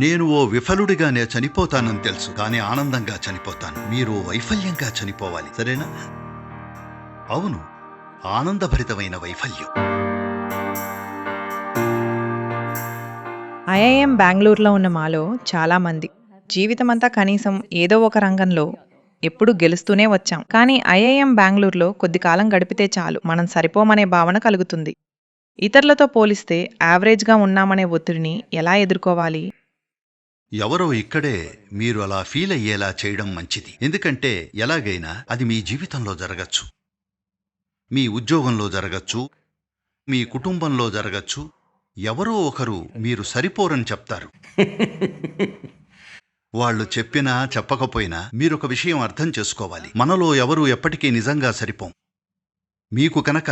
నేను ఓ విఫలుడిగానే చనిపోతానని తెలుసు, కానీ ఆనందంగా చనిపోతాను. మీరు వైఫల్యంగా చనిపోవాలి, సరేనా? అవును, ఆనందభరితమైన వైఫల్యం. ఐఐఎం బెంగుళూరులో ఉన్న మాలో చాలామంది జీవితమంతా కనీసం ఏదో ఒక రంగంలో ఎప్పుడూ గెలుస్తూనే వచ్చాం. కానీ ఐఐఎం బెంగుళూరులో కొద్ది కాలం గడిపితే చాలు మనం సరిపోమనే భావన కలుగుతుంది. ఇతరులతో పోలిస్తే యావరేజ్గా ఉన్నామనే ఒత్తిడిని ఎలా ఎదుర్కోవాలి? ఎవరో ఇక్కడే మీరు అలా ఫీల్ అయ్యేలా చేయడం మంచిది. ఎందుకంటే ఎలాగైనా అది మీ జీవితంలో జరగచ్చు, మీ ఉద్యోగంలో జరగచ్చు, మీ కుటుంబంలో జరగచ్చు. ఎవరో ఒకరు మీరు సరిపోరని చెప్తారు. వాళ్ళు చెప్పినా చెప్పకపోయినా మీరొక విషయం అర్థం చేసుకోవాలి. మనలో ఎవరూ ఎప్పటికీ నిజంగా సరిపోం. మీకు కనుక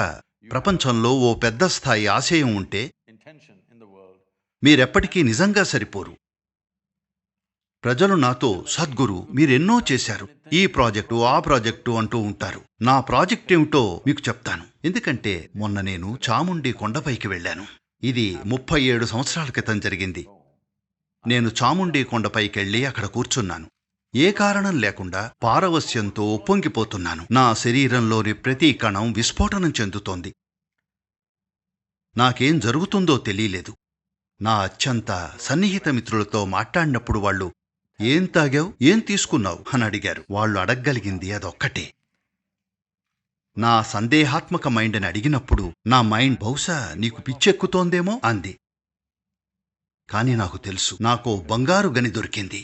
ప్రపంచంలో ఓ పెద్ద స్థాయి ఆశయం ఉంటే మీరెప్పటికీ నిజంగా సరిపోరు. ప్రజలు నాతో, సద్గురు మీరెన్నో చేశారు, ఈ ప్రాజెక్టు ఆ ప్రాజెక్టు అంటూ ఉంటారు. నా ప్రాజెక్ట్ ఏమిటో మీకు చెప్తాను. ఎందుకంటే మొన్న నేను చాముండి కొండపైకి వెళ్ళాను. ఇది 37 సంవత్సరాల క్రితం జరిగింది. నేను చాముండి కొండపైకెళ్ళి అక్కడ కూర్చున్నాను. ఏ కారణం లేకుండా పారవస్యంతో ఉప్పొంగిపోతున్నాను. నా శరీరంలోని ప్రతి కణం విస్ఫోటనం చెందుతోంది. నాకేం జరుగుతుందో తెలియలేదు. నా అత్యంత సన్నిహిత మిత్రులతో మాట్లాడినప్పుడు వాళ్ళు, ఏం తాగావు, ఏం తీసుకున్నావు అని అడిగారు. వాళ్ళు అడగ్గలిగింది అదొక్కటే. నా సందేహాత్మక మైండ్ని అడిగినప్పుడు నా మైండ్ బహుశా నీకు పిచ్చెక్కుతోందేమో అంది. కాని నాకు తెలుసు, నాకో బంగారు గని దొరికింది.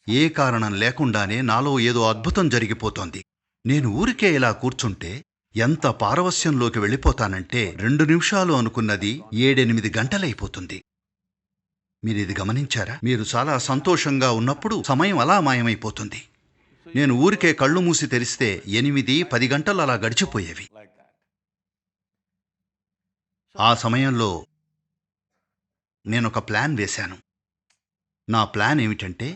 ఏ కారణం లేకుండానే నాలో ఏదో అద్భుతం జరిగిపోతోంది. నేను ఊరికే ఇలా కూర్చుంటే ఎంత పారవస్యంలోకి వెళ్ళిపోతానంటే 2 నిమిషాలు అనుకున్నది 7-8 గంటలైపోతుంది. మీరిది గమనించారా? మీరు చాలా సంతోషంగా ఉన్నప్పుడు సమయం అలా మాయమైపోతుంది. నేను ఊరికే కళ్ళు మూసి తెరిస్తే 8-10 గంటలు అలా గడిచిపోయేవి. ఆ సమయంలో నేనొక ప్లాన్ వేశాను. నా ప్లాన్ ఏమిటంటే,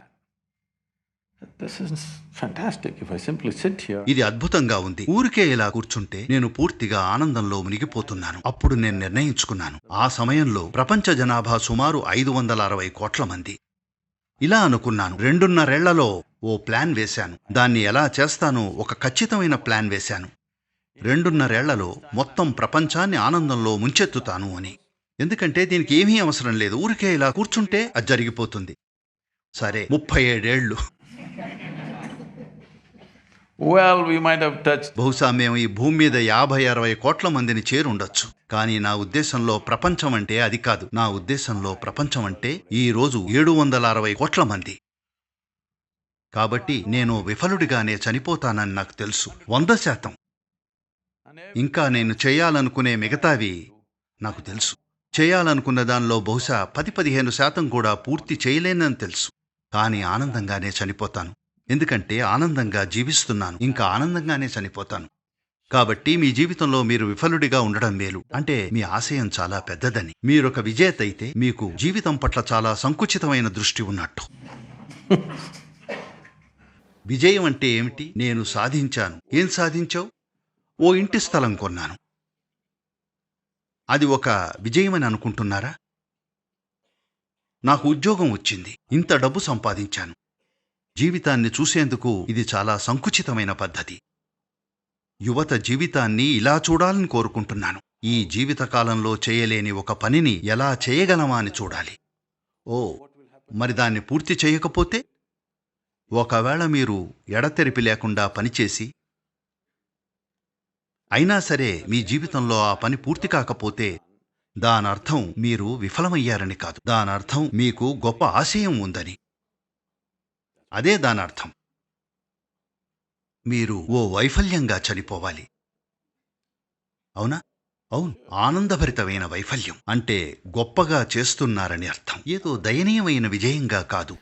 This is fantastic. If I simply sit here, ఇది అద్భుతంగా ఉంది. ఊరికే ఇలా కూర్చుంటే నేను పూర్తిగా ఆనందంలో మునిగిపోతున్నాను. అప్పుడు నేను నిర్ణయించుకున్నాను, ఆ సమయంలో ప్రపంచ జనాభా సుమారు 560 కోట్ల మంది. ఇలా అనుకున్నాను. 2.5 ఏళ్లలో ఓ ప్లాన్ వేశాను. దాన్ని ఎలా చేస్తానో ఒక ఖచ్చితమైన ప్లాన్ వేశాను. 2.5 ఏళ్లలో మొత్తం ప్రపంచాన్ని ఆనందంలో ముంచెత్తుతాను అని. ఎందుకంటే దీనికి ఏమీ అవసరం లేదు, ఊరికే ఇలా కూర్చుంటే అది జరిగిపోతుంది. సరే, 37 ఏళ్లు. well, we might have touched. బహుశా మేము ఈ భూమి మీద 50-60 కోట్ల మందిని చేరుండొచ్చు. కానీ నా ఉద్దేశంలో ప్రపంచం అంటే అది కాదు. నా ఉద్దేశంలో ప్రపంచం అంటే ఈ రోజు 760 కోట్ల మంది. కాబట్టి నేను విఫలుడిగానే చనిపోతానని నాకు తెలుసు, 100%. ఇంకా నేను చేయాలనుకునే మిగతావి నాకు తెలుసు. చేయాలనుకున్న దానిలో బహుశా 10-15% కూడా పూర్తి చేయలేనని తెలుసు. కానీ ఆనందంగానే చనిపోతాను. ఎందుకంటే ఆనందంగా జీవిస్తున్నాను, ఇంకా ఆనందంగానే చనిపోతాను. కాబట్టి మీ జీవితంలో మీరు విఫలుడిగా ఉండడం మేలు. అంటే మీ ఆశయం చాలా పెద్దదని. మీరొక విజేత అయితే మీకు జీవితం పట్ల చాలా సంకుచితమైన దృష్టి ఉన్నట్టు. విజయం అంటే ఏమిటి? నేను సాధించాను. ఏం సాధించావు? ఓ ఇంటి స్థలం కొన్నాను. అది ఒక విజయమని అనుకుంటున్నారా? నాకు ఉద్యోగం వచ్చింది, ఇంత డబ్బు సంపాదించాను. జీవితాన్ని చూసేందుకు ఇది చాలా సంకుచితమైన పద్ధతి. యువత జీవితాన్ని ఇలా చూడాలని కోరుకుంటున్నాను. ఈ జీవితకాలంలో చేయలేని ఒక పనిని ఎలా చేయగలమా అని చూడాలి. ఓ, మరి దాన్ని పూర్తి చేయకపోతే? ఒకవేళ మీరు ఎడతెరిపి లేకుండా పనిచేసి అయినా సరే మీ జీవితంలో ఆ పని పూర్తి కాకపోతే దానర్థం మీరు విఫలమయ్యారని కాదు. దానర్థం మీకు గొప్ప ఆశయం ఉందని. అదే దానర్థం. మీరు ఓ వైఫల్యంగా చనిపోవాలి. అవునా? అవును, ఆనందభరితమైన వైఫల్యం అంటే గొప్పగా చేస్తున్నారని అర్థం. ఏదో దయనీయమైన విజయంగా కాదు.